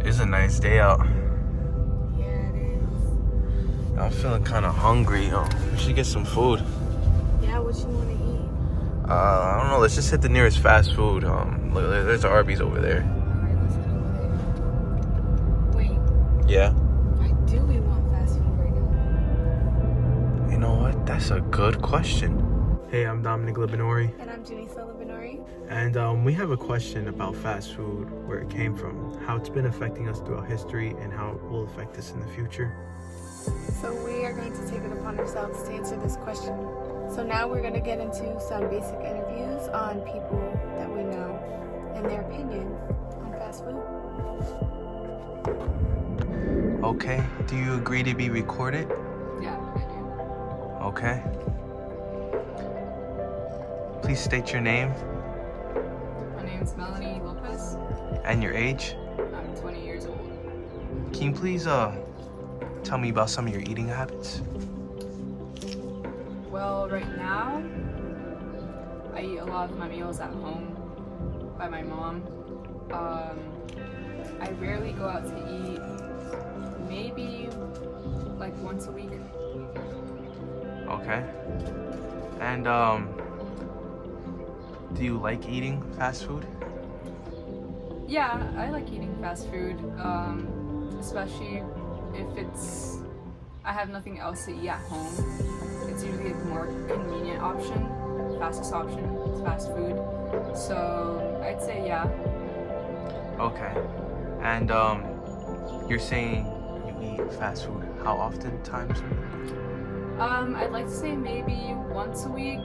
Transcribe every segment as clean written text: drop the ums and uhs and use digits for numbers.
It's a nice day out. Yeah, it is. I'm feeling kind of hungry. We should get some food. Yeah, what you want to eat? I don't know. Let's just hit the nearest fast food. Look, there's an Arby's over there. Alright, let's head over there. Wait, Yeah. why do we want fast food right now? You know what? That's a good question. Hey, I'm Dominic Libinori, And I'm Janeesa. and we have a question about fast food, where it came from, how it's been affecting us throughout history, and how it will affect us in the future. So we are going to take it upon ourselves to answer this question. So now we're going to get into some basic interviews on people that we know and their opinion on fast food. Okay. Do you agree to be recorded? Yeah, I do. Okay. Please state your name My name's Melanie Lopez. and your age. I'm 20 years old. Can you please tell me about some of your eating habits? Well, right now, I eat a lot of my meals at home by my mom. I rarely go out to eat, maybe like once a week. Okay. And do you like eating fast food? Yeah, I like eating fast food, especially if I have nothing else to eat at home. It's usually the more convenient option, fastest option is fast food. So I'd say yeah. Okay. And you're saying you eat fast food how often times a week? I'd like to say maybe once a week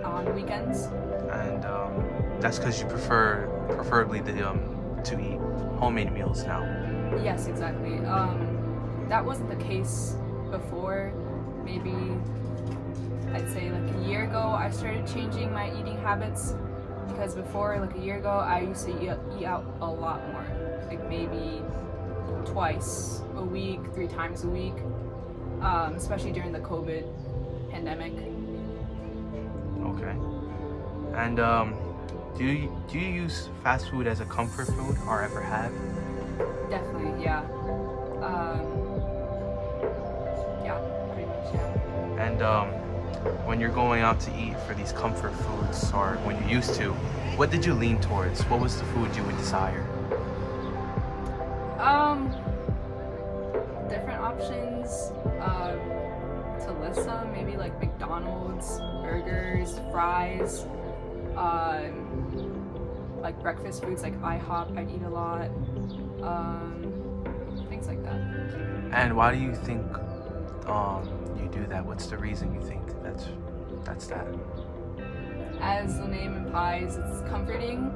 on weekends. And that's because you preferably to eat homemade meals now. Yes, exactly. That wasn't the case before. Maybe I'd say like a year ago I started changing my eating habits, because before, like a year ago, I used to eat out a lot more, like maybe twice a week, 3 times a week, especially during the COVID pandemic. Okay. And do you use fast food as a comfort food, or ever have? Definitely, yeah. Yeah, pretty much, yeah. And when you're going out to eat for these comfort foods, or when you used to, what did you lean towards? What was the food you would desire? Different options. To list some, maybe like McDonald's, burgers, fries, like breakfast foods like IHOP, I'd eat a lot. Things like that. And why do you think you do that? What's the reason you think that's that? As the name implies, it's comforting.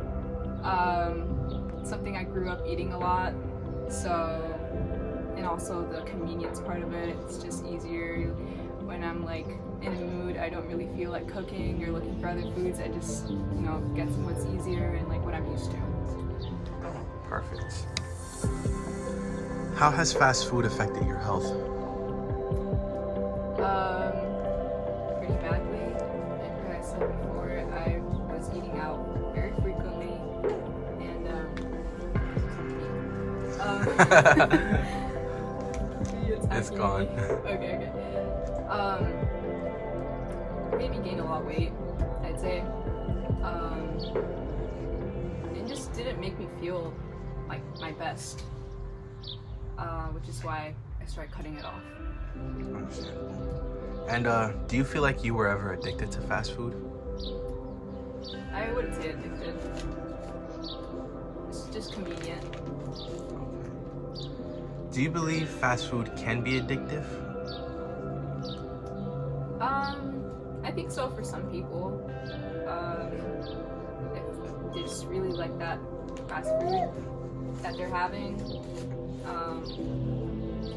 Something I grew up eating a lot, so, and also the convenience part of it. It's just easier when I'm like in a mood. I don't really feel like cooking or looking for other foods. I just, get what's easier and like what I'm used to. Perfect. How has fast food affected your health? Pretty badly. Like I said before, I was eating out very frequently, and It's gone. Okay. Made me gain a lot of weight, I'd say. It just didn't make me feel like my best, which is why I started cutting it off. Understandable. And do you feel like you were ever addicted to fast food? I wouldn't say addicted. It's just convenient. Do you believe fast food can be addictive? I think so for some people. If they just really like that fast food that they're having, it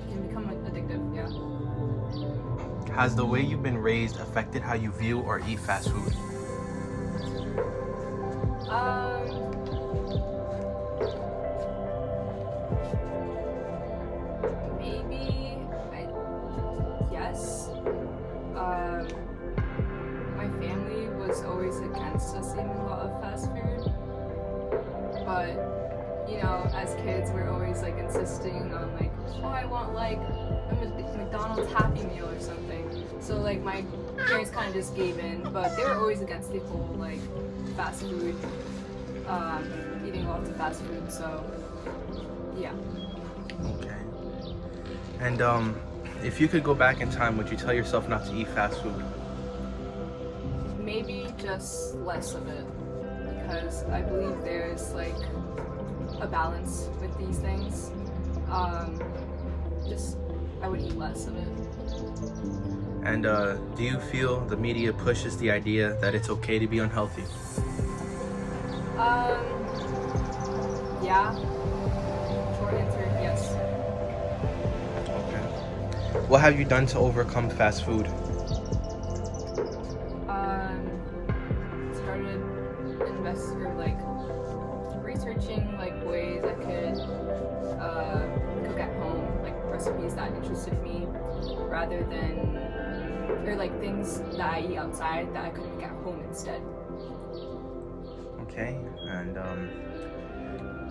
can become addictive, yeah. Has the way you've been raised affected how you view or eat fast food? Maybe, yes. My family was always against us eating a lot of fast food, but you know, as kids, we're always like insisting on like, oh, I want like a McDonald's Happy Meal or something. So like my parents kind of just gave in, but they were always against the whole like fast food, eating lots of fast food. So yeah. Okay. And if you could go back in time, would you tell yourself not to eat fast food? Maybe just less of it, because I believe there's like a balance with these things. Just I would eat less of it. And do you feel the media pushes the idea that it's okay to be unhealthy? Yeah. Short answer, yes. Okay. What have you done to overcome fast food? Started researching like ways I could cook at home, like recipes that interested me, rather than like things that I eat outside that I could make at home instead. Okay. And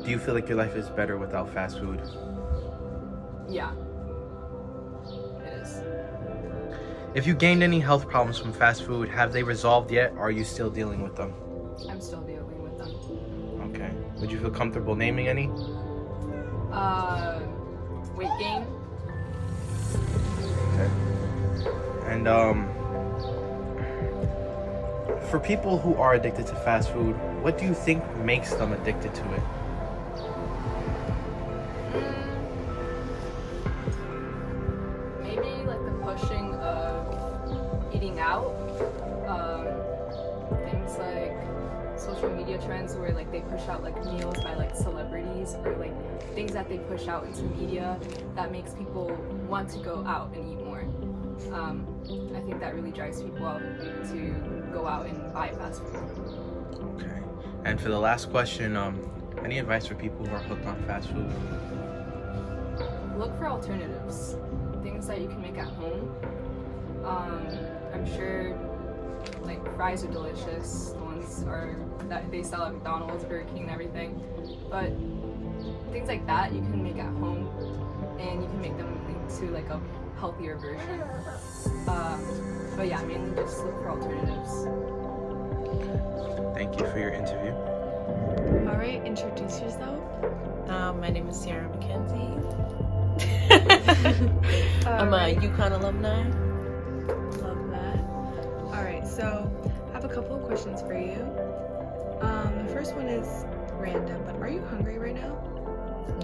do you feel like your life is better without fast food? Yeah, it is. If you gained any health problems from fast food, have they resolved yet, or are you still dealing with them? I'm still dealing with them. Okay. Would you feel comfortable naming any? Weight gain. Okay. And for people who are addicted to fast food, what do you think makes them addicted to it? Maybe like the pushing of eating out. Things like social media trends where like they push out like meals by like celebrities, or like things that they push out into media that makes people want to go out and eat more. I think that really drives people out to go out and buy fast food. Okay. And for the last question, any advice for people who are hooked on fast food? Look for alternatives, things that you can make at home. I'm sure like fries are delicious, the ones that they sell at McDonald's, Burger King, and everything. But things like that you can make at home, and you can make them into like a healthier version. But yeah, mainly just look for alternatives. Thank you for your interview. All right, introduce yourself. My name is Sarah McKenzie. I'm a UConn alumni. Love that. All right, so I have a couple of questions for you. The first one is random, but are you hungry right now?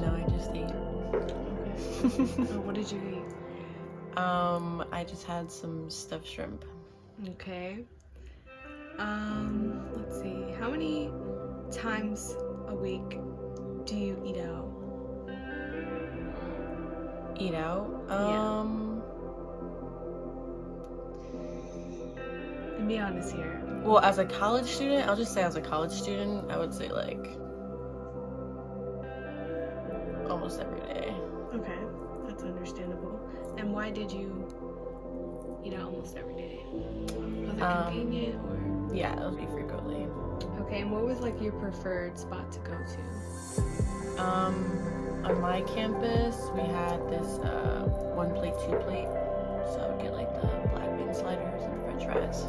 No, I just ate. Okay. What did you eat? I just had some stuffed shrimp. Okay. Let's see. How many times a week do you eat out? Eat out? And be honest here. Well, as a college student, I'll just say as a college student, I would say like almost every day. Okay, that's understandable. And why did you eat out almost every day? Was it convenient or? Yeah, it would be frequently. Okay, and what was like your preferred spot to go to? On my campus, we had this 1 plate, 2 plate. So I would get like the black bean sliders and french fries.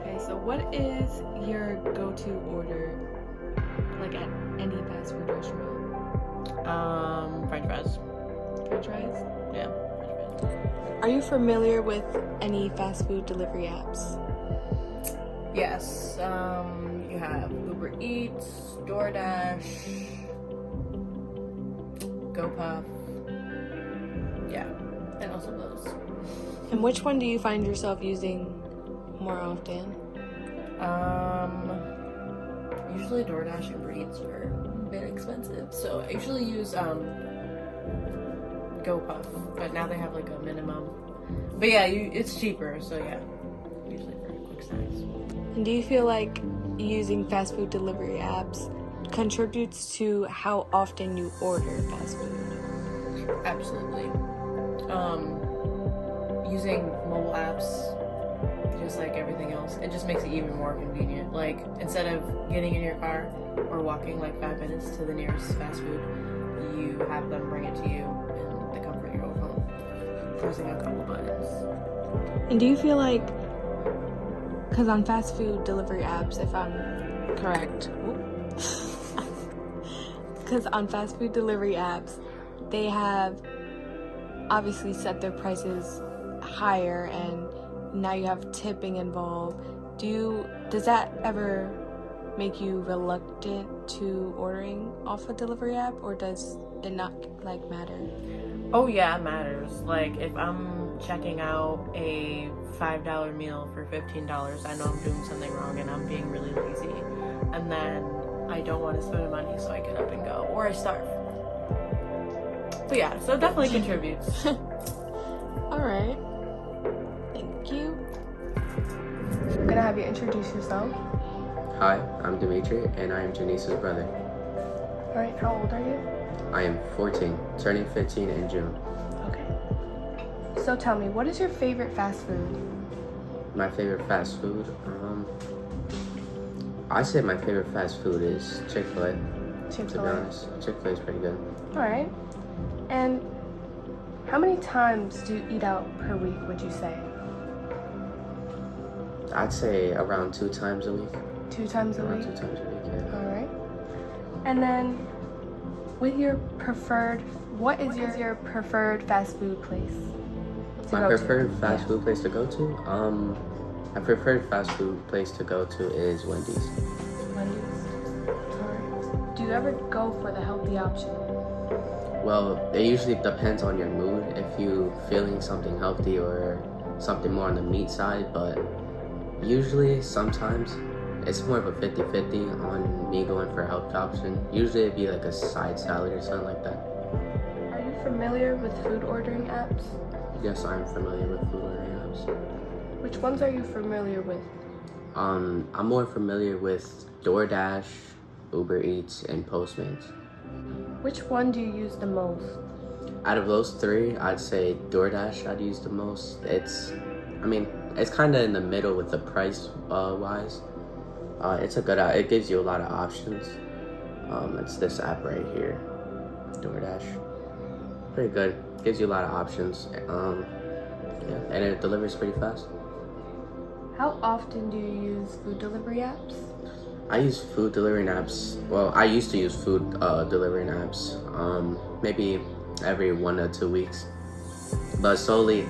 Okay, so what is your go-to order, like at any fast food restaurant? French fries. French fries? Yeah, french fries. Are you familiar with any fast food delivery apps? Yes, you have Uber Eats, DoorDash, GoPuff. Yeah, and also those. And which one do you find yourself using more often? Usually DoorDash and Uber Eats are a bit expensive, so I usually use GoPuff, but now they have like a minimum. But yeah, it's cheaper, so yeah, usually for quick snacks. And do you feel like using fast food delivery apps contributes to how often you order fast food? Absolutely. Using mobile apps just like everything else. It just makes it even more convenient. Like, instead of getting in your car or walking like 5 minutes to the nearest fast food, you have them bring it to you in the comfort of your own home, pressing a couple buttons. And do you feel like, because on fast food delivery apps, if I'm correct, because on fast food delivery apps, they have obviously set their prices higher, and now you have tipping involved. Does that ever make you reluctant to ordering off a delivery app, or does it not like matter? Oh yeah, it matters. Like, if I'm checking out a $5 meal for $15, I know I'm doing something wrong and I'm being really lazy, and then I don't want to spend the money, so I get up and go, or I starve. But yeah, so it definitely contributes. All right, thank you. I'm gonna have you introduce yourself. Hi, I'm Dimitri, and I am Janeesa's brother. All right, how old are you? I am 14, turning 15 in June. Okay. So tell me, what is your favorite fast food? My favorite fast food? I say my favorite fast food is Chick-fil-A, to be honest. Chick-fil-A is pretty good. All right. And how many times do you eat out per week, would you say? I'd say around 2 times a week. 2 times a Around week? 2 times a week, yeah. All right. And then with what is your preferred fast food place to My go preferred to? fast food place to go to? My preferred fast food place to go to is Wendy's. Wendy's. All right. Do you ever go for the healthy option? Well, it usually depends on your mood, if you feeling something healthy or something more on the meat side, but usually, sometimes, it's more of a 50-50 on me going for a healthy option. Usually it'd be like a side salad or something like that. Are you familiar with food ordering apps? Yes, I'm familiar with food ordering apps. Which ones are you familiar with? I'm more familiar with DoorDash, Uber Eats, and Postmates. Which one do you use the most? Out of those 3, I'd say DoorDash I'd use the most. It's kind of in the middle with the price wise. It's a good app. It gives you a lot of options. It's this app right here, DoorDash. Pretty good. Gives you a lot of options. Yeah, and it delivers pretty fast. How often do you use food delivery apps? I use food delivering apps. Well, I used to use food delivering apps. Maybe every 1 to 2 weeks. But slowly,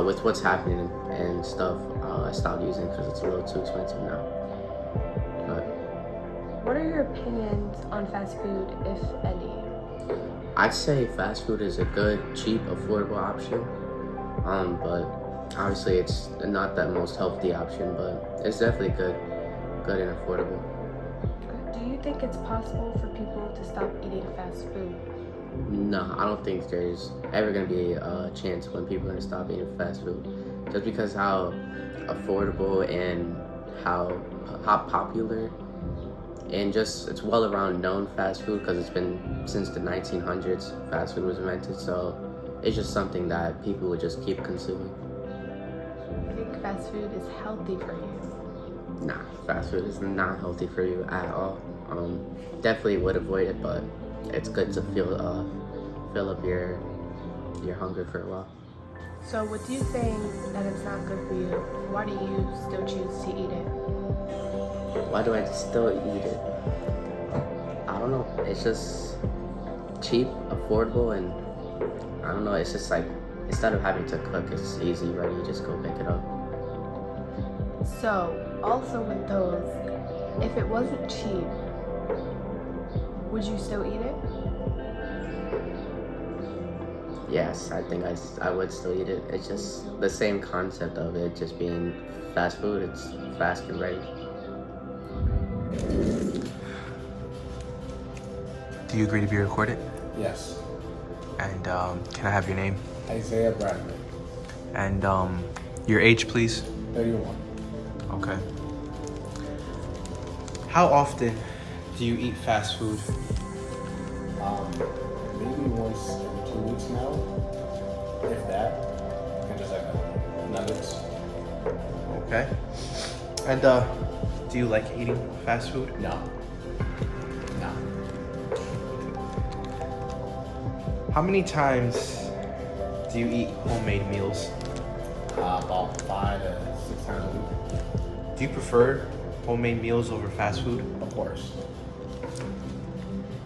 with what's happening and stuff, I stopped using because it's a little too expensive now. But What are your opinions on fast food, if any? I'd say fast food is a good, cheap, affordable option. But obviously it's not that most healthy option, but it's definitely good and affordable. Do you think it's possible for people to stop eating fast food? No, I don't think there's ever gonna be a chance when people are gonna stop eating fast food, just because how affordable and how popular and just it's well around known fast food, because it's been since the 1900s fast food was invented, so it's just something that people would just keep consuming. Do you think fast food is healthy for you? Nah, fast food is not healthy for you at all. Definitely would avoid it, but it's good to fill up your hunger for a while. So with you saying that it's not good for you, why do you still choose to eat it? Why do I still eat it? I don't know. It's just cheap, affordable, and I don't know. It's just like, instead of having to cook, it's easy, right? You just go pick it up. So, also with those, if it wasn't cheap, would you still eat it? Yes, I think I would still eat it. It's just the same concept of it just being fast food. It's fast and ready. Do you agree to be recorded? Yes. And can I have your name? Isaiah Bradley, And your age, please? 31. Okay. How often do you eat fast food? Maybe once every 2 weeks now, if that. And just like nuggets. Okay. And do you like eating fast food? No. No. How many times do you eat homemade meals? About 5 to 6 times a week. Do you prefer homemade meals over fast food? Of course.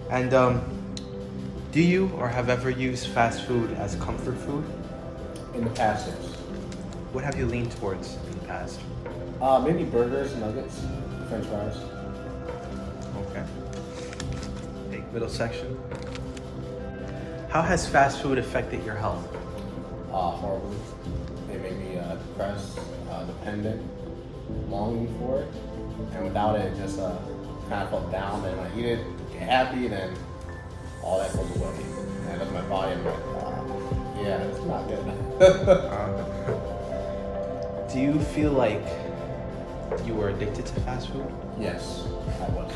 And do you or have ever used fast food as comfort food? In the past, yes. What have you leaned towards in the past? Maybe burgers, nuggets, French fries. Okay. Take middle section. How has fast food affected your health? Horribly. They make me depressed, dependent, longing for it, and without it, just kind of felt down. And when I eat it, get happy, and then all that goes away. And I look at my body, and I'm like, yeah, it's not good. Do you feel like you were addicted to fast food? Yes, I was.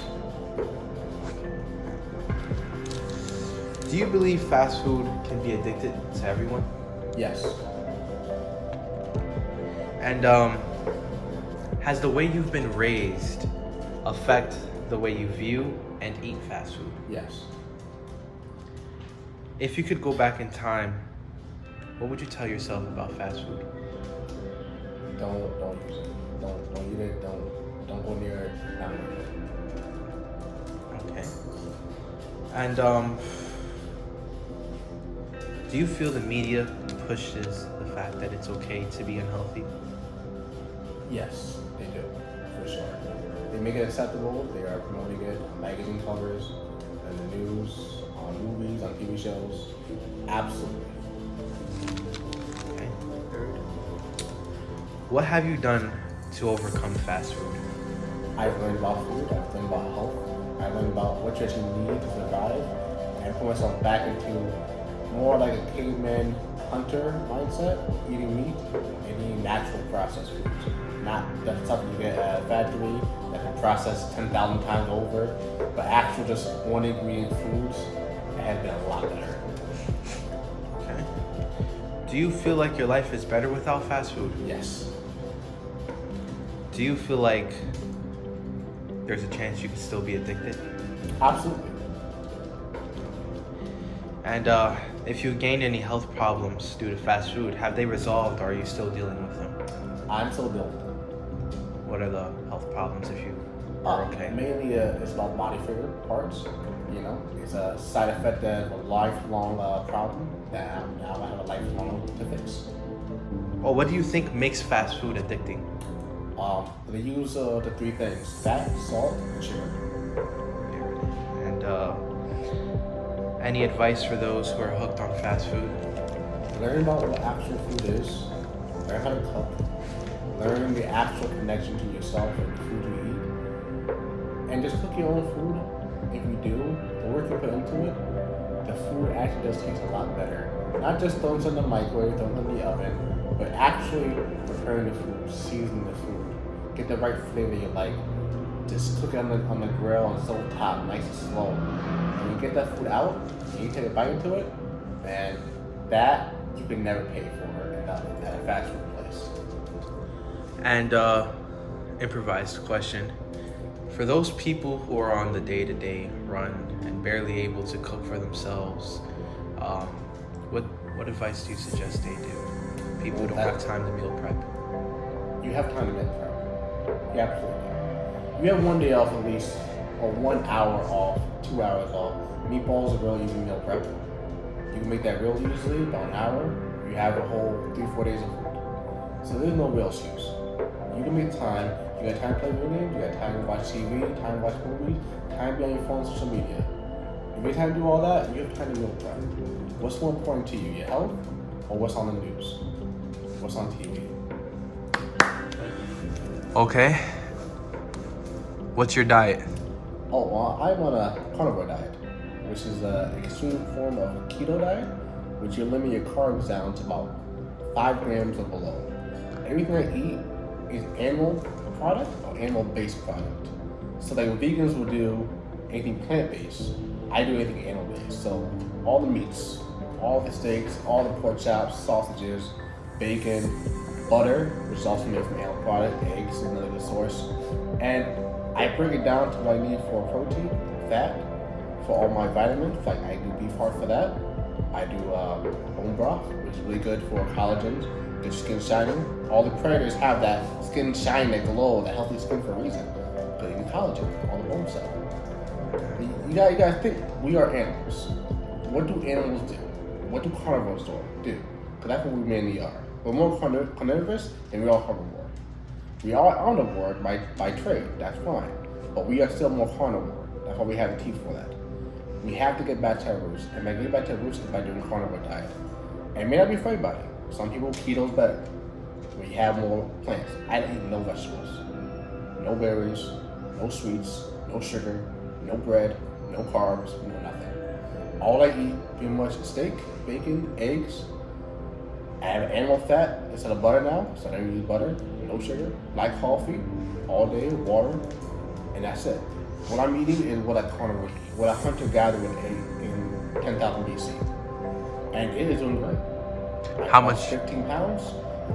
Do you believe fast food can be addicted to everyone? Yes. And has the way you've been raised affect the way you view and eat fast food? Yes. If you could go back in time, what would you tell yourself about fast food? Don't use it. Don't eat it. Don't go near it. Not worth it. Okay. And do you feel the media pushes the fact that it's okay to be unhealthy? Yes, they do, for sure. They make it acceptable. They are promoting it on magazine covers, in the news, on movies, on TV shows. Absolutely. Okay. Third. What have you done to overcome fast food? I've learned about food. I've learned about health. I've learned about what you actually need to survive, and put myself back into more like a caveman hunter mindset, eating meat and eating natural processed foods. Not the stuff you get at a factory that can process 10,000 times over, but actual just one ingredient foods that have been a lot better. Okay. Do you feel like your life is better without fast food? Yes. Do you feel like there's a chance you could still be addicted? Absolutely. And if you gained any health problems due to fast food, have they resolved or are you still dealing with them? I'm still building. What are the health problems if you are okay? Mainly it's about body figure parts. You know, it's a side effect of a lifelong problem that now I have a lifelong to fix. Well, what do you think makes fast food addicting? They use the 3 things: fat, salt, and sugar. And any advice for those who are hooked on fast food? Learn about what actual food is. Learn how to cook. Learn the actual connection to yourself and the food you eat. And just cook your own food. If you do, the work you put into it, the food actually does taste a lot better. Not just throwing it in the microwave, throwing it in the oven, but actually preparing the food, seasoning the food. Get the right flavor you like. Just cook it on the grill on stove top, nice and slow. When you get that food out, and you take a bite into it, and that you can never pay for at a fast food place. And improvised question. For those people who are on the day-to-day run and barely able to cook for themselves, what advice do you suggest they do? People who don't have time to meal prep. You have time to meal prep. You absolutely do. You have one day off at least, or 1 hour off, 2 hours off. Meatballs are real easy meal prep. You can make that real easily, about an hour. You have a whole 3-4 days of food. So there's no real excuse. You can make time. You got time to play video games, you got time to watch TV, time to watch movies, time to be on your phone, social media. If you have time to do all that, you have time to meal prep. What's more important to you, your health or what's on the news? What's on TV? Okay. What's your diet? Oh, well, I'm on a carnivore diet, which is an extreme form of keto diet, which you limit your carbs down to about 5 grams or below. Everything I eat is animal product or animal-based product. So like vegans will do anything plant-based, I do anything animal-based. So all the meats, all the steaks, all the pork chops, sausages, bacon, butter, which is also made from animal product, eggs is another good source, and I break it down to what I need for protein, fat, for all my vitamins. Like I do beef heart for that. I do bone broth, which is really good for collagen, get your skin shining. All the predators have that skin shine, that glow, that healthy skin for a reason. But even collagen, all the bone stuff. You gotta think, we are animals. What do animals do? What do carnivores do? Because that's what we mainly are. We're more carnivorous than we are herbivore. We are omnivore by trade, that's fine. But we are still more carnivore. That's why we have the teeth for that. We have to get back to our roots. And by getting back to our roots is by doing carnivore diet. And it may not be for everybody. Some people, keto's better. When you have more plants. I don't eat no vegetables. No berries, no sweets, no sugar, no bread, no carbs, no nothing. All I eat pretty much is steak, bacon, eggs. I have animal fat instead of butter now, so I don't use butter, no sugar, black coffee, all day, water, and that's it. What I'm eating is what a carnivore eat, what a hunter-gatherer would eat in 10,000 BC. And it is doing great. How much? 15 pounds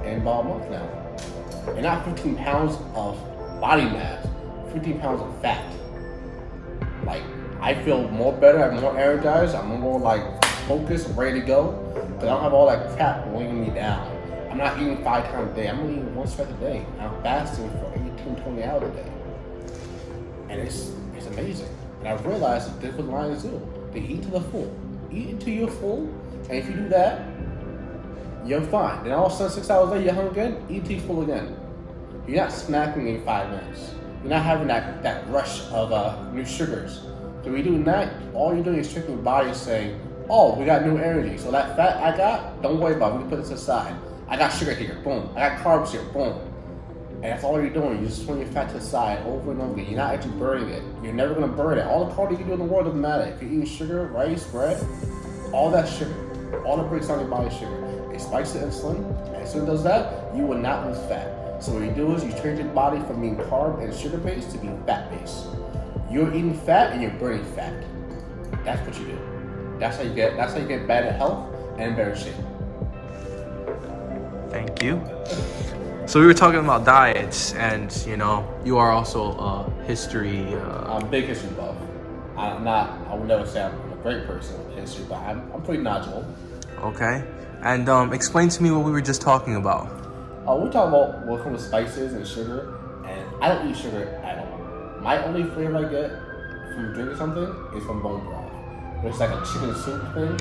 in about a month now. And not 15 pounds of body mass, 15 pounds of fat. Like, I feel more better, I'm more energized, I'm more like focused, ready to go. Because I don't have all that crap weighing me down. I'm not eating 5 times a day, I'm only eating once twice a day. I'm fasting for 18, 20 hours a day. And it's amazing. And I've realized that this is what lions do. They eat to the full. Eat until you're full, and if you do that, you're fine. Then all of a sudden, 6 hours later, you're hungry again, eat until you're full again. You're not snacking in 5 minutes. You're not having that rush of new sugars. So when you're doing that, all you're doing is tricking your body saying, oh, we got new energy. So that fat I got, don't worry about it. We can put this aside. I got sugar here, boom. I got carbs here, boom. And that's all you're doing. You're just throwing your fat to the side over and over again. You're not actually burning it. You're never going to burn it. All the carbs you can do in the world doesn't matter. If you're eating sugar, rice, bread, all that sugar, all that breaks down your body's sugar. It spikes the insulin. And as soon as it does that, you will not lose fat. So what you do is you change your body from being carb and sugar based to being fat based. You're eating fat and you're burning fat. That's what you do. That's how you get better health and better shape. Thank you. So we were talking about diets, and you are also a history. I'm a big history buff. I would never say I'm a great person with history, but I'm pretty knowledgeable. Okay, and explain to me what we were just talking about. We're talking about what comes with spices and sugar, and I don't eat sugar at all. My only flavor I get from drinking something is from bone broth. It's like a chicken soup thing.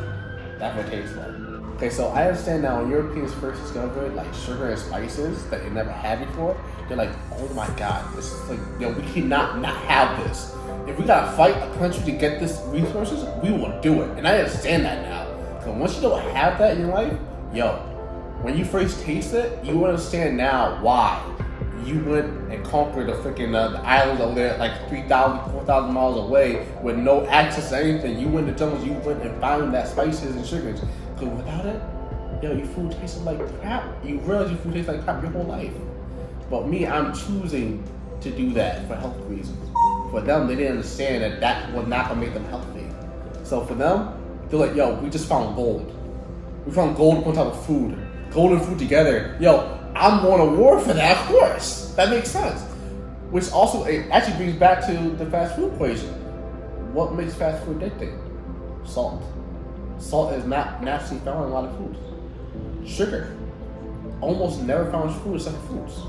That's what it tastes like. Okay, so I understand now when Europeans first discovered like sugar and spices that they never had before, they're like, oh my god, this is like, we cannot not have this. If we gotta fight a country to get this resources, we will do it. And I understand that now. So once you don't have that in your life, when you first taste it, you understand now why you went and conquered the freaking the islands over there like 3,000, 4,000 miles away with no access to anything. You went to jungles, you went and found that spices and sugars. Because without it, your food tasted like crap. You realize your food tastes like crap your whole life. But me, I'm choosing to do that for health reasons. For them, they didn't understand that was not gonna make them healthy. So for them, they're like, we just found gold. We found gold on top of food. Gold and food together. I'm going to war for that, of course. That makes sense. Which also actually brings back to the fast food equation. What makes fast food addicting? Salt. Salt is not naturally found in a lot of foods. Sugar. Almost never found in food except for fruits.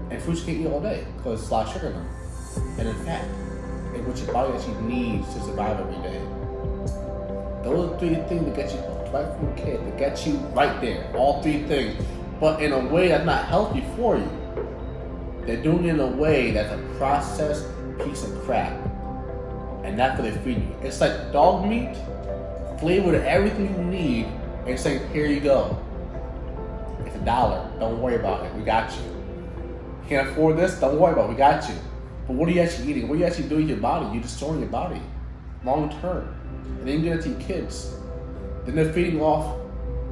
And fruits you can eat all day because there's a lot of sugar in them. And in fat. And what your body actually needs to survive every day. Those are 3 things that get you hooked right from a kid. That get you right there. All 3 things. But in a way that's not healthy for you. They're doing it in a way that's a processed piece of crap. And that's what they feed you. It's like dog meat, flavored with everything you need, and saying, here you go. It's $1. Don't worry about it. We got you. You can't afford this? Don't worry about it. We got you. But what are you actually eating? What are you actually doing to your body? You're destroying your body. Long term. And then you get it to your kids. Then they're feeding off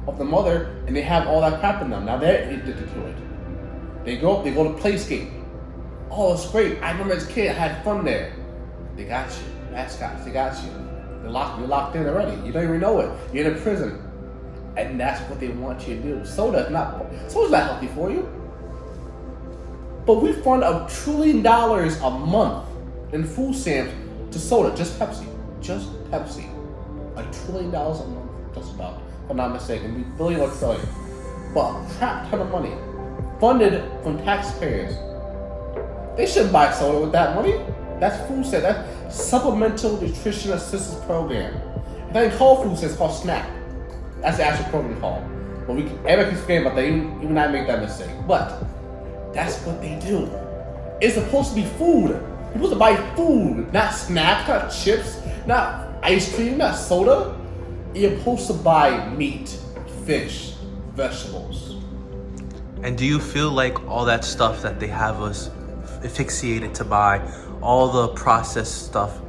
of the mother, and they have all that crap in them. Now they're addicted to it. They go to Playscape. Oh, it's great. I remember as a kid, I had fun there. They got you. Mascots, they got you. You're locked in already. You don't even know it. You're in a prison. And that's what they want you to do. Soda's not healthy for you. But we fund $1 trillion a month in food stamps to soda, just Pepsi. Just Pepsi. $1 trillion a month, just about, if I'm not mistaken. $1 billion or trillion. But a crap ton of money. Funded from taxpayers. They shouldn't buy soda with that money. That's food stamps. That's Supplemental Nutrition Assistance Program. It ain't called food stamps, it's called SNAP. That's the actual program called. But everybody keeps forgetting about that, even I make that mistake. But that's what they do. It's supposed to be food. You're supposed to buy food, not snacks, not chips, not ice cream, not soda. You're supposed to buy meat, fish, vegetables. And do you feel like all that stuff that they have us asphyxiated to buy, all the processed stuff,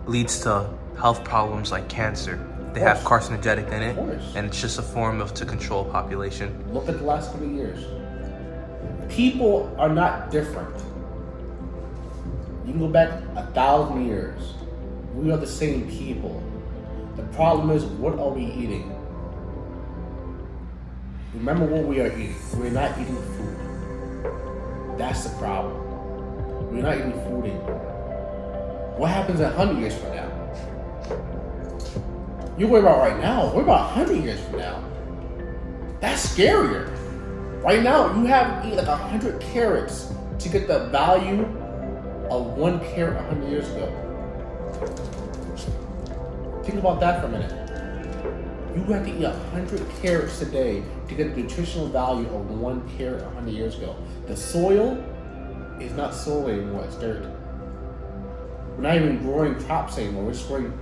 leads to health problems like cancer? They have carcinogenic in it, and it's just a form to control population. Look at the last couple of years. People are not different. You can go back 1,000 years. We are the same people. The problem is, what are we eating? Remember what we are eating. We're not eating food. That's the problem. We're not eating food anymore. What happens 100 years from now? You worry about right now. Worry about 100 years from now. That's scarier. Right now, you have to eat like 100 carrots to get the value of 1 carrot 100 years ago. Think about that for a minute. You have to eat 100 carrots today to get the nutritional value of 1 carrot 100 years ago. The soil is not soil anymore, it's dirt. We're not even growing crops anymore. We're just growing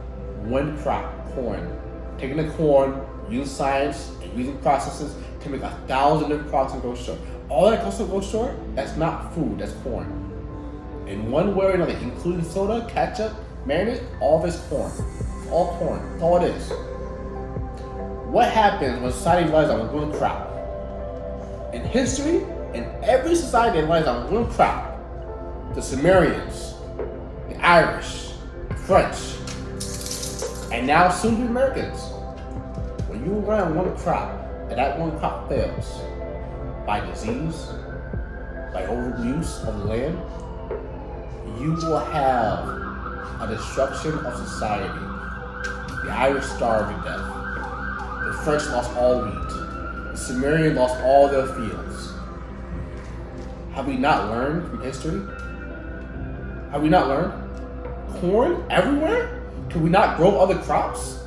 one crop, corn. Taking the corn, using science, and using processes to make 1,000 different products and go short. All that goes to go short, that's not food, that's corn. In one way or another, including soda, ketchup, mayonnaise, all this corn. It's all corn. That's all it is. What happens when society relies on one crop? In history, in every society that relies on one crop, the Sumerians, the Irish, the French, and now soon the Americans. When you rely on one crop, and that one crop fails by disease, by overuse of the land, you will have a destruction of society. The Irish starved to death. The French lost all wheat. The Sumerians lost all their fields. Have we not learned from history? Have we not learned? Corn everywhere? Can we not grow other crops?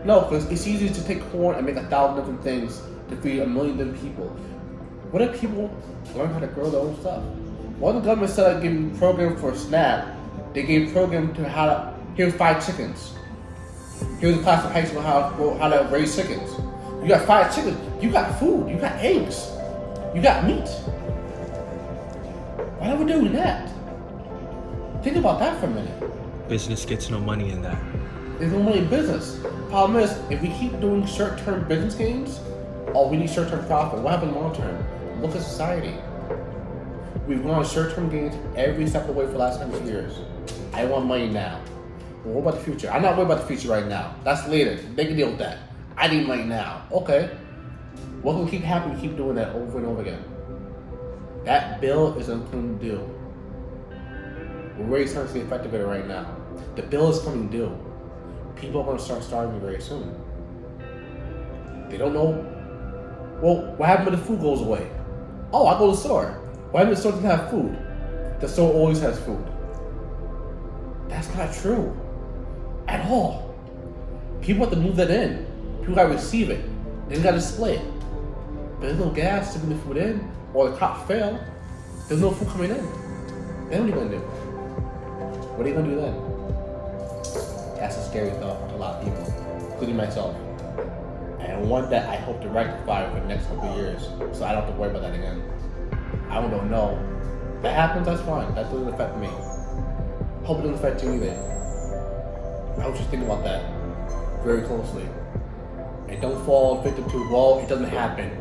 No, because it's easy to take corn and make 1,000 different things to feed 1 million different people. What if people learn how to grow their own stuff? While the government started giving programs for SNAP, they gave program to here's 5 chickens. Here's a class of high school how to raise chickens. You got 5 chickens. You got food. You got eggs. You got meat. Why are we doing that? Think about that for a minute. Business gets no money in that. There's no money in business. Problem is, if we keep doing short-term business gains, we need short-term profit. What happens long-term? Look at society. We've gone on short-term gains every step of the way for the last 100 years. I want money now. Well, what about the future? I'm not worried about the future right now. That's later. They can deal with that. I need money now. Okay. What can keep happening? Keep doing that over and over again. That bill is coming due. We're already starting to see the effect of it right now. The bill is coming due. People are going to start starving very soon. They don't know. Well, what happens when the food goes away? Oh, I go to the store. What happens if the store doesn't have food? The store always has food. That's not true. At all. People have to move that in. People got to receive it. They got to display it. But there's no gas to bring the food in, or the crop fail. There's no food coming in. Then what are you going to do? What are you going to do then? That's a scary thought to a lot of people, including myself. And one that I hope to rectify over the next couple of years, so I don't have to worry about that again. I don't know. If that happens, that's fine. That doesn't affect me. Hope it doesn't affect you either. I hope you think about that very closely. And don't fall victim to, well, it doesn't happen.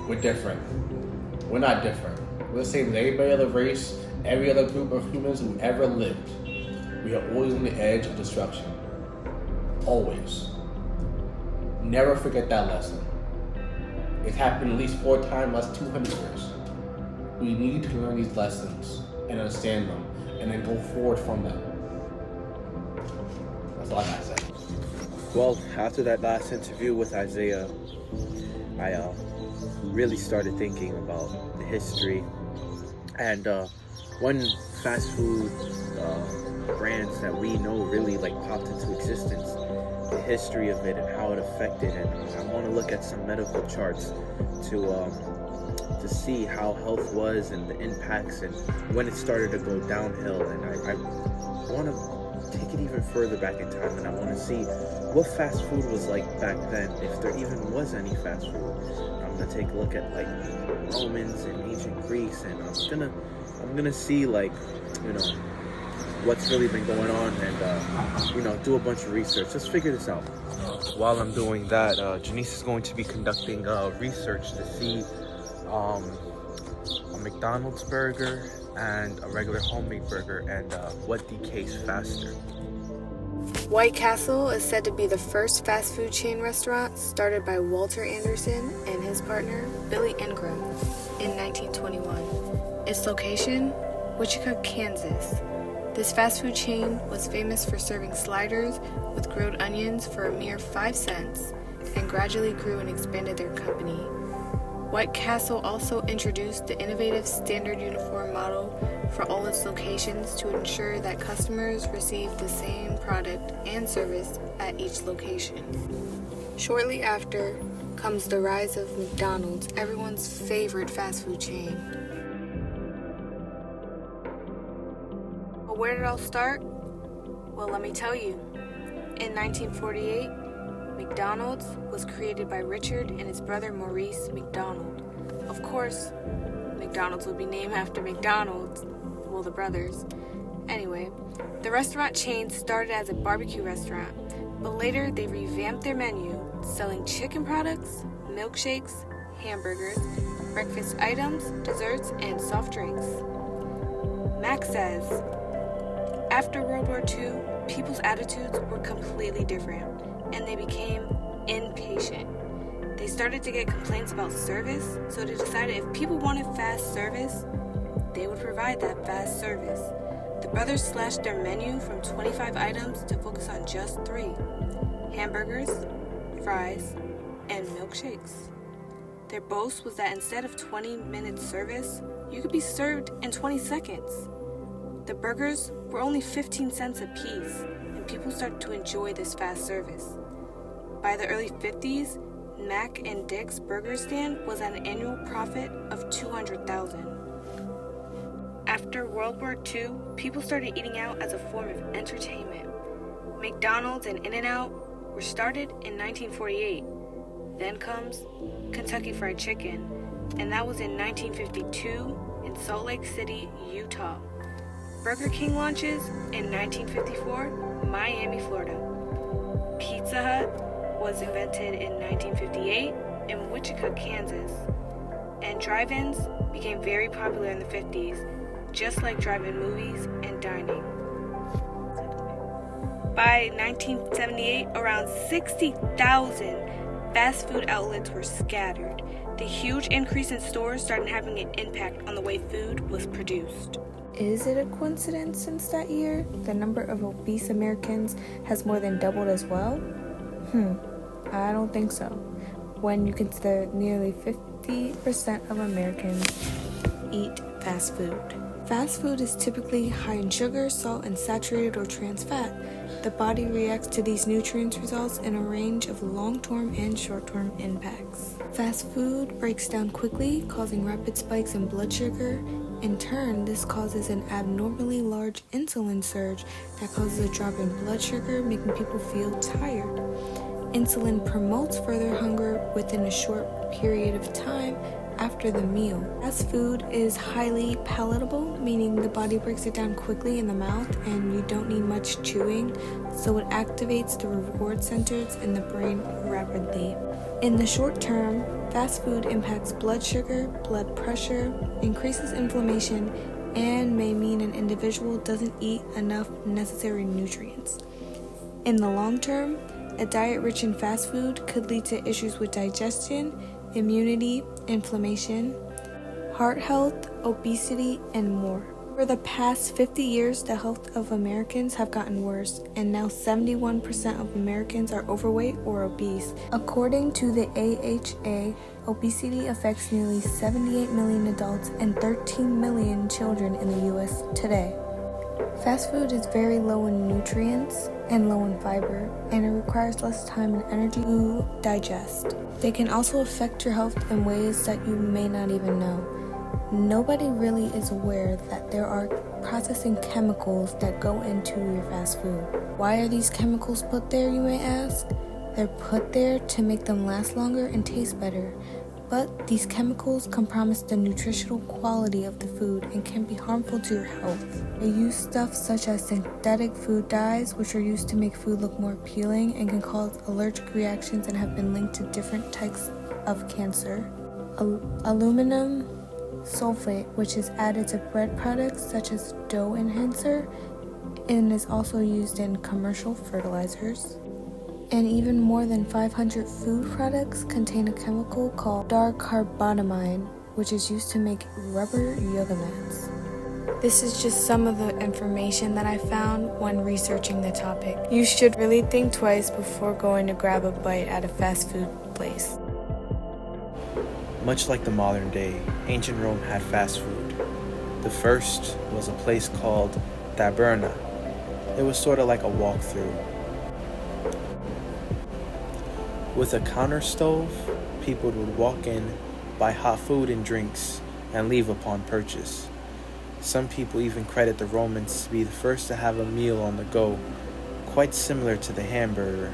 We're different. We're not different. We're the same as every other race, every other group of humans who ever lived. We are always on the edge of destruction. Always. Never forget that lesson. It's happened at least 4 times last 200 years. We need to learn these lessons and understand them, and then go forward from them. That's all I gotta say. Well, after that last interview with Isaiah, I really started thinking about the history and when fast food brands that we know really like popped into existence, the history of it and how it affected. And I want to look at some medical charts to see how health was and the impacts and when it started to go downhill. And I want to take it even further back in time, and I want to see what fast food was like back then, if there even was any fast food. I'm gonna take a look at like Romans and ancient Greece, and I'm gonna see like, you know, what's really been going on, and you know, do a bunch of research. Let's figure this out. While I'm doing that, Janeesa is going to be conducting research to see a McDonald's burger and a regular homemade burger, and what decays faster. White Castle is said to be the first fast food chain restaurant started by Walter Anderson and his partner Billy Ingram in 1921. Its location, Wichita, Kansas. This fast food chain was famous for serving sliders with grilled onions for a mere 5 cents, and gradually grew and expanded their company. White Castle also introduced the innovative standard uniform model for all its locations to ensure that customers receive the same product and service at each location. Shortly after comes the rise of McDonald's, everyone's favorite fast food chain. But where did it all start? Well, let me tell you. In 1948, McDonald's was created by Richard and his brother Maurice McDonald. Of course, McDonald's would be named after McDonald's, well, the brothers. Anyway, the restaurant chain started as a barbecue restaurant, but later they revamped their menu, selling chicken products, milkshakes, hamburgers, breakfast items, desserts, and soft drinks. Mac says, after World War II, people's attitudes were completely different, and they became impatient. They started to get complaints about service, so they decided if people wanted fast service, they would provide that fast service. The brothers slashed their menu from 25 items to focus on just 3: hamburgers, fries, and milkshakes. Their boast was that instead of 20-minute service, you could be served in 20 seconds. The burgers were only 15 cents a piece, and people started to enjoy this fast service. By the early 50s, Mac and Dick's burger stand was at an annual profit of $200,000. After World War II, people started eating out as a form of entertainment. McDonald's and In-N-Out were started in 1948. Then comes Kentucky Fried Chicken, and that was in 1952 in Salt Lake City, Utah. Burger King launches in 1954, Miami, Florida. Pizza Hut was invented in 1958 in Wichita, Kansas. And drive-ins became very popular in the 50s, just like drive-in movies and dining. By 1978, around 60,000 fast food outlets were scattered. The huge increase in stores started having an impact on the way food was produced. Is it a coincidence since that year, the number of obese Americans has more than doubled as well? I don't think so, when you consider nearly 50% of Americans eat fast food. Fast food is typically high in sugar, salt, and saturated or trans fat. The body reacts to these nutrients, results in a range of long-term and short-term impacts. Fast food breaks down quickly, causing rapid spikes in blood sugar. In turn, this causes an abnormally large insulin surge that causes a drop in blood sugar, making people feel tired. Insulin promotes further hunger within a short period of time after the meal. Fast food is highly palatable, meaning the body breaks it down quickly in the mouth and you don't need much chewing, so it activates the reward centers in the brain rapidly. In the short term, fast food impacts blood sugar, blood pressure, increases inflammation, and may mean an individual doesn't eat enough necessary nutrients. In the long term, a diet rich in fast food could lead to issues with digestion, immunity, inflammation, heart health, obesity, and more. For the past 50 years, the health of Americans have gotten worse, and now 71% of Americans are overweight or obese. According to the AHA, obesity affects nearly 78 million adults and 13 million children in the US today. Fast food is very low in nutrients and low in fiber, and it requires less time and energy to digest. They can also affect your health in ways that you may not even know. Nobody really is aware that there are processing chemicals that go into your fast food. Why are these chemicals put there, you may ask? They're put there to make them last longer and taste better. But these chemicals compromise the nutritional quality of the food and can be harmful to your health. They use stuff such as synthetic food dyes, which are used to make food look more appealing and can cause allergic reactions and have been linked to different types of cancer. Aluminum sulfate, which is added to bread products such as dough enhancer and is also used in commercial fertilizers. And even more than 500 food products contain a chemical called dicarbonamide, which is used to make rubber yoga mats. This is just some of the information that I found when researching the topic. You should really think twice before going to grab a bite at a fast food place. Much like the modern day, ancient Rome had fast food. The first was a place called Taberna. It was sort of like a walkthrough. With a counter stove, people would walk in, buy hot food and drinks, and leave upon purchase. Some people even credit the Romans to be the first to have a meal on the go, quite similar to the hamburger,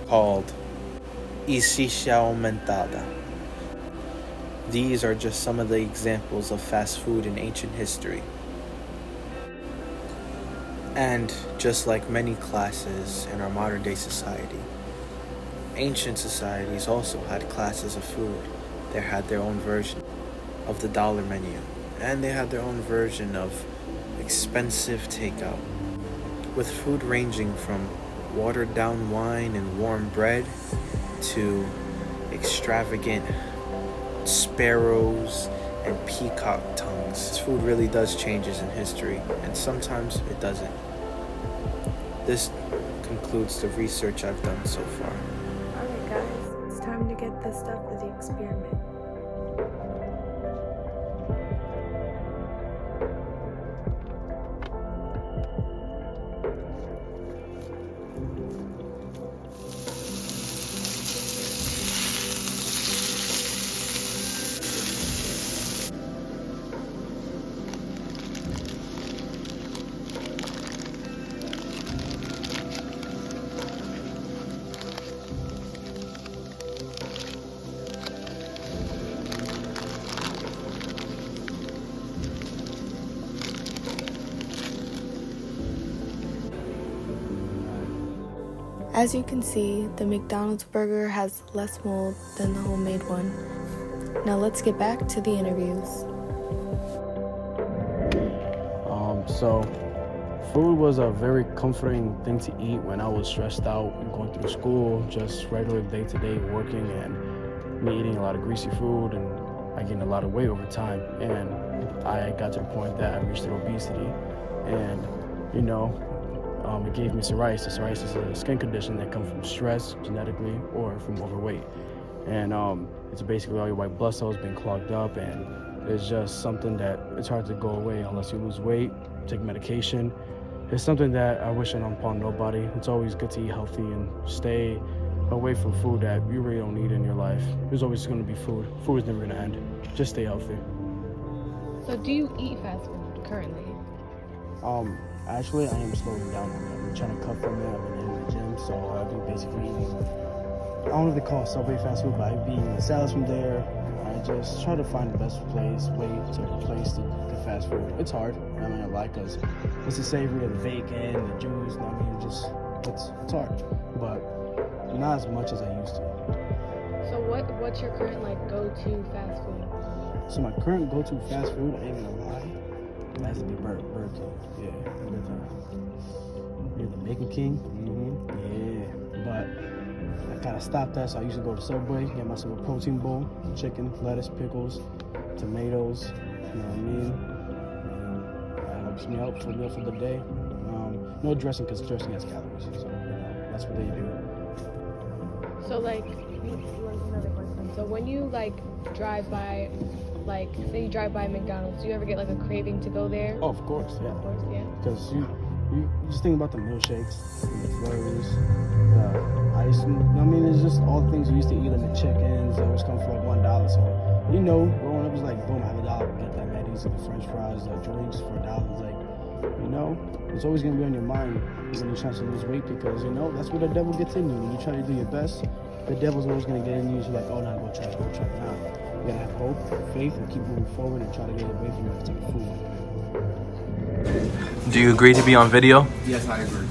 called salchicha aumentada. These are just some of the examples of fast food in ancient history. And just like many classes in our modern day society, ancient societies also had classes of food. They had their own version of the dollar menu, and they had their own version of expensive takeout, with food ranging from watered down wine and warm bread to extravagant sparrows and peacock tongues. Food really does changes in history, and sometimes it doesn't. This concludes the research I've done so far. Alright guys, it's time to get the stuff of the experiment. As you can see, the McDonald's burger has less mold than the homemade one. Now let's get back to the interviews. So food was a very comforting thing to eat when I was stressed out and going through school, just regular day-to-day working, and me eating a lot of greasy food, and I gained a lot of weight over time, and I got to the point that I reached obesity, and it gave me psoriasis. Psoriasis is a skin condition that comes from stress, genetically, or from overweight. And it's basically all your white blood cells being clogged up, and it's just something that it's hard to go away unless you lose weight, take medication. It's something that I wish upon nobody. It's always good to eat healthy and stay away from food that you really don't need in your life. There's always going to be food. Food is never going to end. Just stay healthy. So do you eat fast food currently? Actually, I am slowing down on that. I'm trying to cut from it. I've been in the gym, so I've been basically eating, I don't know if they call it Subway fast food, but I've been eating the salads from there. I just try to find the best way to replace the fast food. It's hard, I'm not gonna lie, because it's the savory of the bacon, the juice, it's hard, but not as much as I used to. So what's your current go-to fast food? So my current go-to fast food, I ain't gonna lie, it has to be Burger King. Yeah, the Bacon King. Yeah, but kind of stopped that. So I used to go to Subway, get myself a protein bowl, chicken, lettuce, pickles, tomatoes. You know what I mean? And that helps me out for meal for the day. No dressing because dressing has calories. So that's what they do. So like, another question. So when you like drive by, like say you drive by McDonald's, do you ever get like a craving to go there? Oh, of course, yeah. Of course, yeah. Because you just think about the milkshakes, the flurries, the ice. I mean, it's just all the things we used to eat in the chickens. They always come for like $1. So growing up, it's like boom, I have $1. Get that Maddie's, the French fries, the drinks for $1. Like, it's always gonna be on your mind when you're trying to lose weight because that's where the devil gets in you. When you try to do your best, the devil's always gonna get in you. So like, oh no, go try it. Nah, you gotta have hope, faith, and keep moving forward and try to get away from that type of food. Do you agree to be on video? Yes, I agree.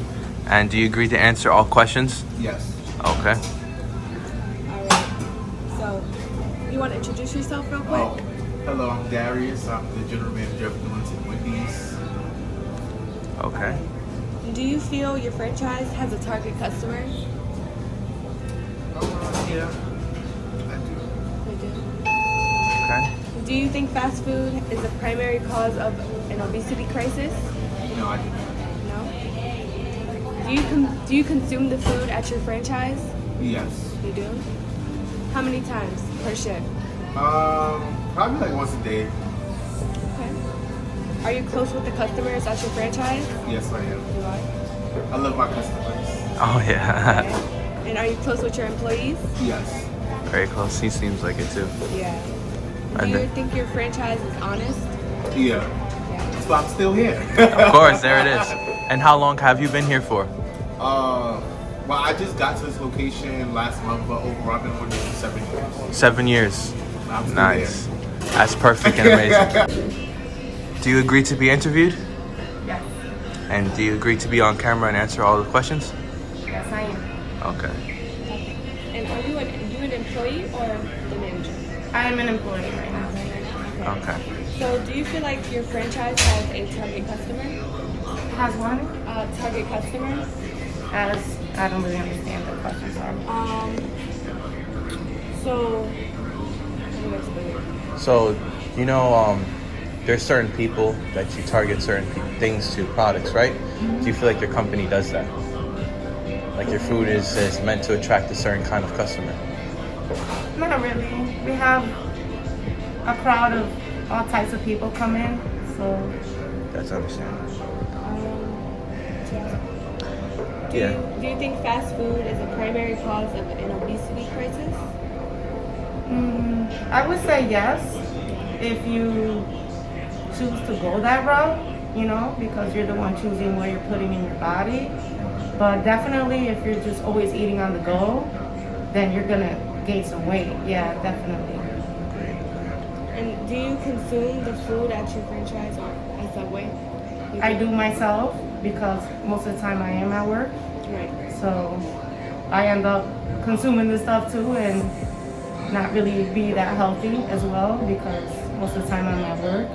And do you agree to answer all questions? Yes. Okay. Alright. So, you want to introduce yourself real quick? Oh, hello, I'm Darius. I'm the general manager of Clinton Wendy's. Okay. Do you feel your franchise has a target customer? Yeah, I do. You do. Okay. Do you think fast food is a primary cause of an obesity crisis? No, I do. No. Do you consume the food at your franchise? Yes. You do. How many times per shift? Probably like once a day. Okay. Are you close with the customers at your franchise? Yes, I am. You are. I love my customers. Oh yeah. Okay. And are you close with your employees? Yes. Very close. He seems like it too. Yeah. Do And you then- think your franchise is honest? Yeah. Yeah. That's why I'm still here. Of course, there it is. And how long have you been here for? Well, I just got to this location last month, but overall I've been on this for 7 years. 7 years. I'm still Nice. That's perfect and amazing. Do you agree to be interviewed? Yes. And do you agree to be on camera and answer all the questions? Yes, I am. Okay. And are you an employee or the manager? I am an employee right now. Okay. So do you feel like your franchise has a target customer? Has one? Target customer? I don't really understand the question, sorry. So how do I explain it? So, there's certain people that you target certain things to, products, right? Do you feel like your company does that? Like your food is meant to attract a certain kind of customer? Not really. We have a crowd of all types of people come in, so That's understandable. Do you think fast food is a primary cause of an obesity crisis? I would say yes, if you choose to go that route, because you're the one choosing what you're putting in your body. But definitely if you're just always eating on the go, then you're gonna gain some weight. Yeah, definitely. And do you consume the food at your franchise or at Subway? I do myself because most of the time I am at work. Right. So I end up consuming this stuff too and not really be that healthy as well because most of the time I'm at work.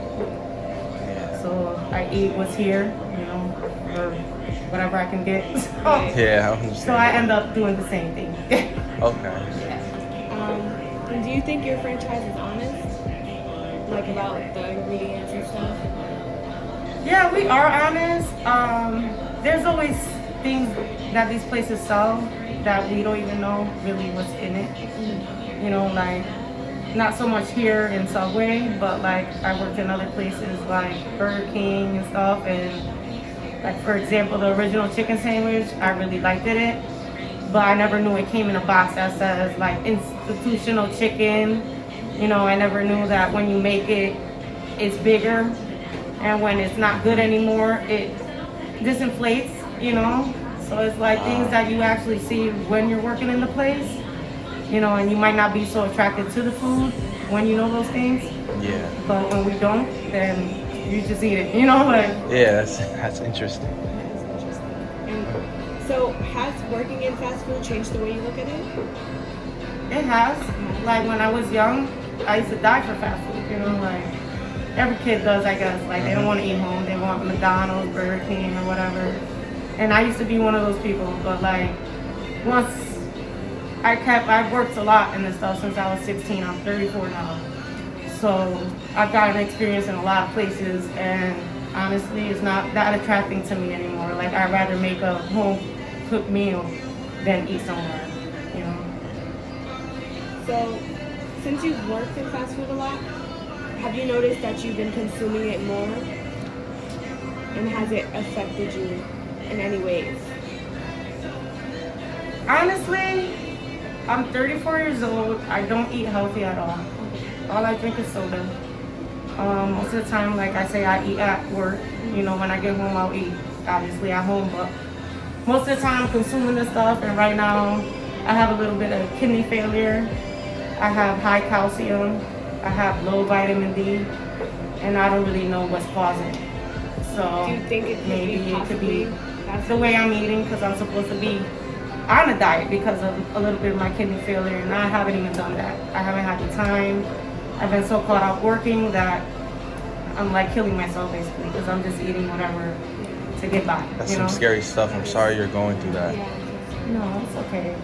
So I eat what's here, or whatever I can get. Yeah, I understand. So I end up doing the same thing. Okay. And do you think your franchise is honest? Like about the ingredients and stuff? Yeah, we are honest. There's always things that these places sell that we don't even know really what's in it. Like not so much here in Subway, but like I worked in other places like Burger King and stuff, and like for example the original chicken sandwich, I really liked it, but I never knew it came in a box that says like institutional chicken. I never knew that when you make it, it's bigger, and when it's not good anymore, it disinflates, So it's like things that you actually see when you're working in the place, and you might not be so attracted to the food when you know those things. Yeah. But when we don't, then you just eat it, like. Yeah, that's interesting. And so has working in fast food changed the way you look at it? It has. Like when I was young, I used to die for fast food, like every kid does, I guess. Like they don't want to eat home, they want McDonald's, Burger King, or whatever. And I used to be one of those people, but like once I've worked a lot in this stuff since I was 16. I'm 34 now. So I've gotten experience in a lot of places, and honestly, it's not that attracting to me anymore. Like, I'd rather make a home cooked meal than eat somewhere, you know? So, since you've worked in fast food a lot, have you noticed that you've been consuming it more? And has it affected you in any ways? Honestly, I'm 34 years old. I don't eat healthy at all. All I drink is soda. Most of the time, like I say, I eat at work. You know, when I get home, I'll eat, obviously, at home. But most of the time, I'm consuming this stuff. And right now, I have a little bit of kidney failure. I have high calcium. I have low vitamin D. And I don't really know what's causing it. So Do you think it could maybe be it could be fast the food? way I'm eating, because I'm supposed to be on a diet because of a little bit of my kidney failure, and I haven't even done that. I haven't had the time. I've been so caught up working that I'm like killing myself basically, because I'm just eating whatever to get by. That's you some know? scary stuff. I'm sorry you're going through that. No, it's okay.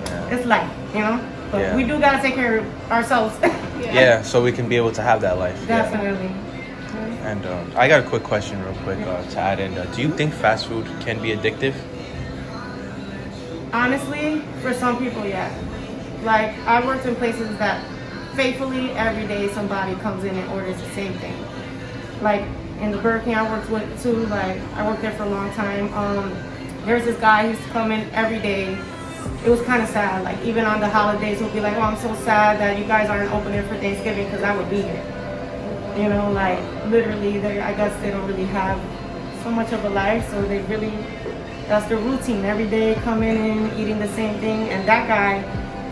Yeah. It's life, you know. But Yeah. we do gotta take care of ourselves. Yeah, so we can be able to have that life. Yeah. Definitely. And I got a quick question real quick to add in. Do you think fast food can be addictive? Honestly, for some people, yeah. Like, I worked in places that faithfully every day somebody comes in and orders the same thing. Like in the Burger King I worked with too, like I worked there for a long time. There's this guy who used to come in every day. It was kind of sad. Like even on the holidays, he'll be like, "Oh, I'm so sad that you guys aren't opening for Thanksgiving because I would be here." You know, like literally, I guess they don't really have so much of a life, so they really, that's their routine. Every day coming in, eating the same thing. And that guy,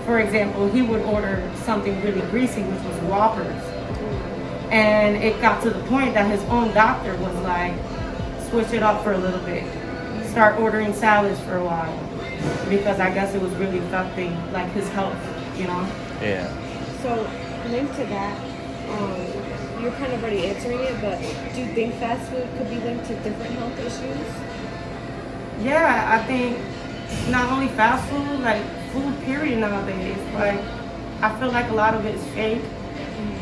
for example, he would order something really greasy, which was Whoppers. And it got to the point that his own doctor was like, switch it up for a little bit. Start ordering salads for a while. Because I guess it was really affecting like his health, you know? Yeah. So, linked to that, you're kind of already answering it, but do you think fast food could be linked to different health issues? Yeah, I think not only fast food, like food period nowadays. Like, I feel like a lot of it is fake.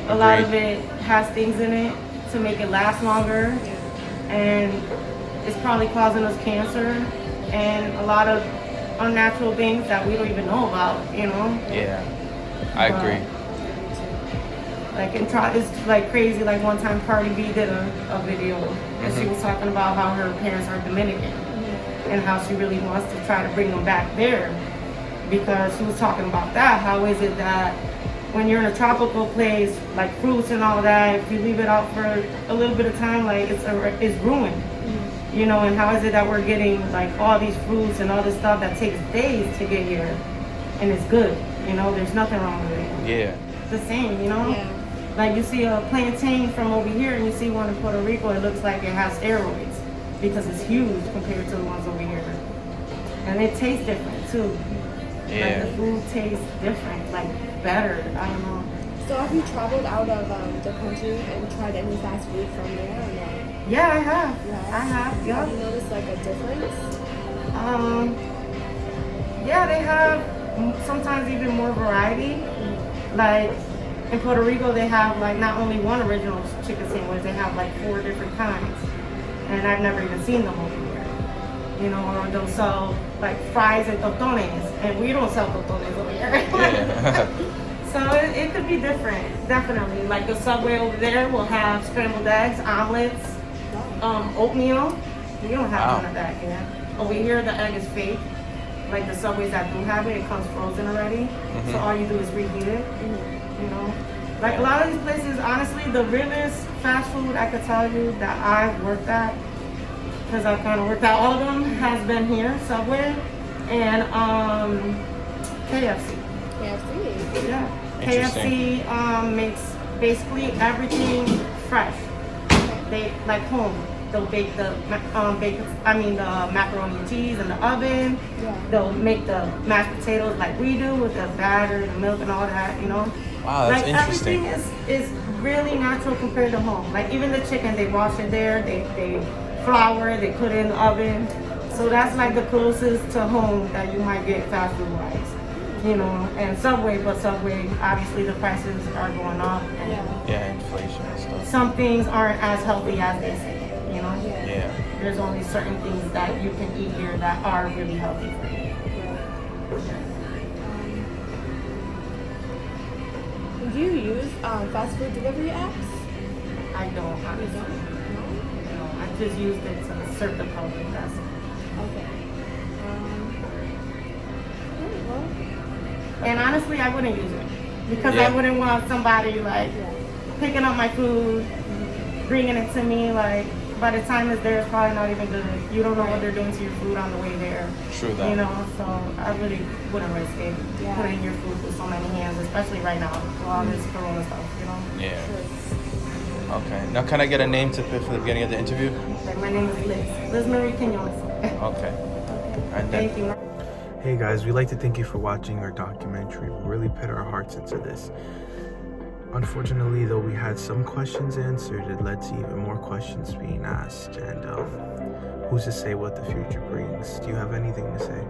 A lot of it has things in it to make it last longer. And it's probably causing us cancer and a lot of unnatural things that we don't even know about, you know? Yeah, I agree. Like, it's like crazy. Like one time Cardi B did a video and she was talking about how her parents are Dominican and how she really wants to try to bring them back there, because she was talking about that. How is it that when you're in a tropical place, like fruits and all that, if you leave it out for a little bit of time, like it's ruined. You know, and how is it that we're getting like all these fruits and all this stuff that takes days to get here and it's good, you know, there's nothing wrong with it. Yeah. It's the same, you know? Yeah. Like you see a plantain from over here and you see one in Puerto Rico, it looks like it has steroids because it's huge compared to the ones over here. And it tastes different too. Yeah. Like the food tastes different, like better, I don't know. So have you traveled out of the country and tried any fast food from there or no? Yeah, I have. Yeah. I have, yeah. Have you noticed like a difference? Yeah, they have sometimes even more variety. Like in Puerto Rico, they have like not only one original chicken sandwich, they have like 4 different kinds. And I've never even seen them over here. You know, or they'll sell like fries and tostones, and we don't sell tostones over here. Yeah. So it could be different, definitely. Like the Subway over there will have scrambled eggs, omelets, oatmeal. We don't have none of that here. Over here, the egg is fake. Like the Subways that do have it, it comes frozen already. So all you do is reheat it. You know, like a lot of these places, honestly, the realest fast food I could tell you that I've worked at, because I've kind of worked at all of them, has been here, Subway, and KFC. KFC? Yeah. KFC makes basically everything fresh. They like home. They'll bake the macaroni and cheese in the oven. Yeah. They'll make the mashed potatoes like we do with the batter, the milk, and all that. You know. Wow, that's like interesting. Everything is really natural compared to home. Like even the chicken, they wash it there. They flour it. They put it in the oven. So that's like the closest to home that you might get fast food wise. you know, and Subway, but Subway, obviously the prices are going up. And Yeah, inflation and stuff. some things aren't as healthy as they say, you know? Yeah. There's only certain things that you can eat here that are really healthy for you. Do you use fast food delivery apps? I don't, honestly. No, I just used it to serve the public, that's it. Okay. Alright, well, And honestly, I wouldn't use it. Because Yeah. I wouldn't want somebody, like, picking up my food, bringing it to me, like, by the time it's there, it's probably not even good. You don't know what they're doing to your food on the way there. True that. You know, so I really wouldn't risk it. Yeah. Putting your food through so many hands, especially right now, with all this corona stuff, you know? Yeah. Okay. Now, can I get a name to put for the beginning of the interview? Like, my name is Liz. Liz Marie Quinones. Okay. And then, Thank you. Hey guys, we'd like to thank you for watching our documentary. We really put our hearts into this. Unfortunately, though, we had some questions answered. It led to even more questions being asked. And who's to say what the future brings? Do you have anything to say?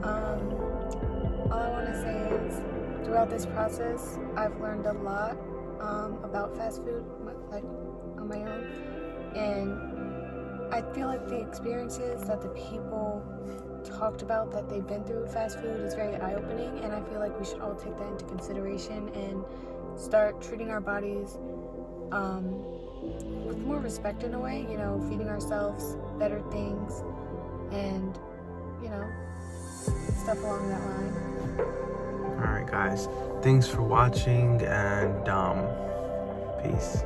all I want to say is throughout this process, I've learned a lot about fast food, like on my own. And I feel like the experiences that the people talked about that they've been through with fast food is very eye-opening, and I feel like we should all take that into consideration and start treating our bodies with more respect in a way, you know, feeding ourselves better things and, you know, stuff along that line. All right, guys. Thanks for watching, and peace.